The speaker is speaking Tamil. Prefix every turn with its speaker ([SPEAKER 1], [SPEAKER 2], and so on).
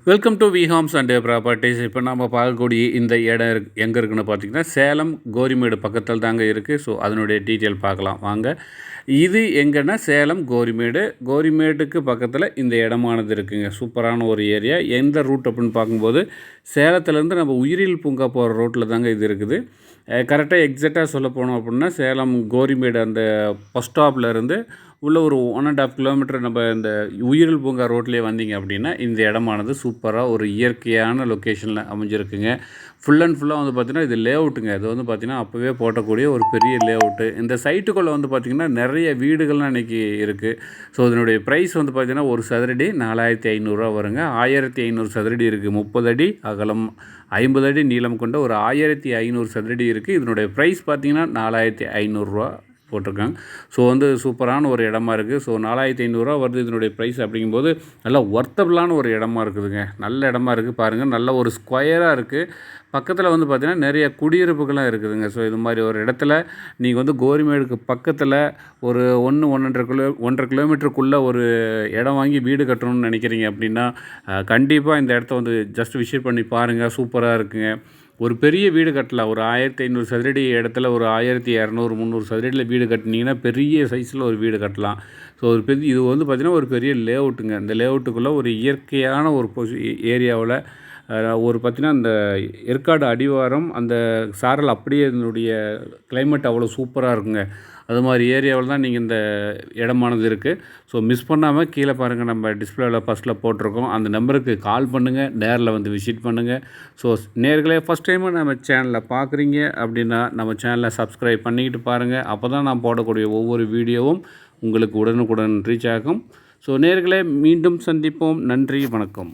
[SPEAKER 1] Welcome to V homes and properties. இப்போ நம்ம பார்க்கக்கூடிய இந்த இடம் எங்கே இருக்குன்னு பார்த்தீங்கன்னா, சேலம் கோரிமேடு பக்கத்தில் தாங்க இருக்குது. ஸோ அதனுடைய டீட்டெயில் பார்க்கலாம் வாங்க. இது எங்கன்னா சேலம் கோரிமேடுக்கு பக்கத்தில் இந்த இடமானது இருக்குங்க. சூப்பரான ஒரு ஏரியா. எந்த ரூட் அப்படின்னு பார்க்கும்போது சேலத்துலேருந்து நம்ம உயிரியல் பூங்கா போகிற ரோட்டில் தாங்க இது இருக்குது. கரெக்டாக எக்ஸாக்டாக சொல்ல போனோம் அப்படின்னா, சேலம் கோரிமேடு அந்த பஸ் ஸ்டாப்லேருந்து உள்ள ஒரு 1.5 கிலோமீட்டர் நம்ம இந்த உயிரியல் பூங்கா ரோட்லேயே வந்தீங்க அப்படின்னா, இந்த இடமானது சூப்பராக ஒரு இயற்கையான லொக்கேஷனில் அமைஞ்சிருக்குங்க. ஃபுல் அண்ட் ஃபுல்லாக வந்து பார்த்திங்கன்னா இது லேஅவுட்டுங்க. இது வந்து பார்த்திங்கன்னா அப்போவே போட்டக்கூடிய ஒரு பெரிய லேஅவுட்டு. இந்த சைட்டுக்குள்ளே வந்து பார்த்திங்கன்னா நிறைய வீடுகள்லாம் இன்றைக்கி இருக்குது. ஸோ இதனுடைய ப்ரைஸ் வந்து பார்த்திங்கன்னா ஒரு சதுரடி 4500 வருங்க. 1500 சதுரடி இருக்குது. 30 அடி அகலம் 50 அடி நீளம் கொண்ட ஒரு 1500 சதுரடி இருக்குது. இதனுடைய ப்ரைஸ் பார்த்திங்கன்னா 4500 போட்டிருக்காங்க. ஸோ வந்து சூப்பரான ஒரு இடமா இருக்குது. ஸோ 4500 வருது இதனுடைய ப்ரைஸ். அப்படிங்கும்போது நல்லா ஒர்த்தபிளான ஒரு இடமா இருக்குதுங்க. நல்ல இடமா இருக்குது பாருங்கள். நல்ல ஒரு ஸ்கொயராக இருக்குது. பக்கத்தில் வந்து பார்த்திங்கன்னா நிறைய குடியிருப்புகள்லாம் இருக்குதுங்க. ஸோ இது மாதிரி ஒரு இடத்துல நீங்கள் வந்து கோரிமேடுக்கு பக்கத்தில் ஒரு 1.5 கிலோமீட்டருக்குள்ளே ஒரு இடம் வாங்கி வீடு கட்டணும்னு நினைக்கிறீங்க அப்படின்னா, கண்டிப்பாக இந்த இடத்த வந்து ஜஸ்ட் விசிட் பண்ணி பாருங்கள். சூப்பராக இருக்குங்க. ஒரு பெரிய வீடு கட்டலாம். ஒரு 1500 சதுரடி இடத்துல ஒரு 1200 300 சதுரடியில் வீடு கட்டினீங்கன்னா பெரிய சைஸில் ஒரு வீடு கட்டலாம். ஸோ ஒரு பெரிய இது வந்து பார்த்திங்கன்னா ஒரு பெரிய லேஅவுட்டுங்க. இந்த லேஅவுட்டுக்குள்ளே ஒரு இயற்கையான ஒரு ஏரியாவில் ஒரு பார்த்திங்கன்னா அந்த ஏற்காடு அடிவாரம் அந்த சாரல் அப்படியே இதனுடைய கிளைமேட் அவ்வளோ சூப்பராக இருக்குங்க. அது மாதிரி ஏரியாவில் தான் நீங்கள் இந்த இடமானது இருக்குது. ஸோ மிஸ் பண்ணாமல் கீழே பாருங்கள், நம்ம டிஸ்பிளேவில் ஃபஸ்ட்டில் போட்டிருக்கோம். அந்த நம்பருக்கு கால் பண்ணுங்கள், நேரில் வந்து விசிட் பண்ணுங்கள். ஸோ நேர்களே ஃபஸ்ட் டைமு நம்ம சேனலை பார்க்குறீங்க அப்படின்னா நம்ம சேனலை சப்ஸ்கிரைப் பண்ணிக்கிட்டு பாருங்கள். அப்போ தான் நான் போடக்கூடிய ஒவ்வொரு வீடியோவும் உங்களுக்கு உடனுக்குடன் ரீச் ஆகும். ஸோ நேர்களே மீண்டும் சந்திப்போம். நன்றி, வணக்கம்.